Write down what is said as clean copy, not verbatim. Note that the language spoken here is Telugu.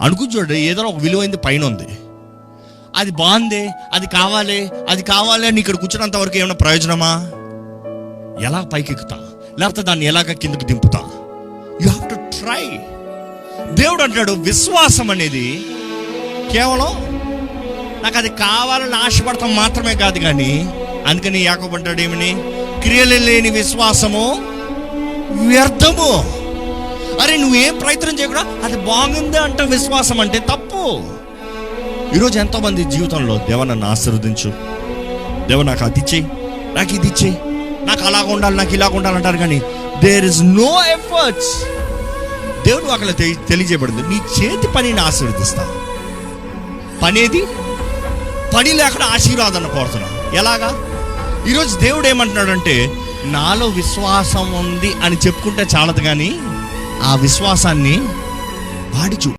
అనుకుంటాడు ఏదో ఒక విలువైంది పైన ఉంది, అది బాగుంది, అది కావాలి అని ఇక్కడ కూర్చున్నంత వరకు ఏమైనా ప్రయోజనమా? ఎలా పైకి ఎక్కుతా, లేకపోతే దాన్ని ఎలాగ కిందకు దింపుతా? You have to try. దేవుడు అంటాడు విశ్వాసం అనేది కేవలం నాకు అది కావాలని ఆశపడతాం మాత్రమే కాదు, కానీ అందుకని యాకోబు అంటాడు ఏమని, క్రియలు లేని విశ్వాసము వ్యర్థము. అరే నువ్వేం ప్రయత్నం చేయకుండా అది బాగుంది అంటే విశ్వాసం అంటే తప్పు. ఈరోజు ఎంతోమంది జీవితంలో దేవా నన్ను ఆశీర్వదించు, దేవా నాకు అది ఇచ్చేయి, నాకు ఇది ఇచ్చేయి, నాకు అలాగ ఉండాలి, నాకు ఇలాగ ఉండాలంటారు, కానీ దేర్ ఇస్ నో ఎఫర్ట్స్. దేవుడు అక్కడ తెలియజేయబడింది, నీ చేతి పనిని ఆశీర్వదిస్తా. పనేది పని లేకుండా ఆశీర్వాదాన్ని కోరుతున్నా. ఎలాగా? ఈరోజు దేవుడు ఏమంటున్నాడంటే నాలో విశ్వాసం ఉంది అని చెప్పుకుంటే చాలదు, కానీ ఆ విశ్వాసాన్ని వాడి చూ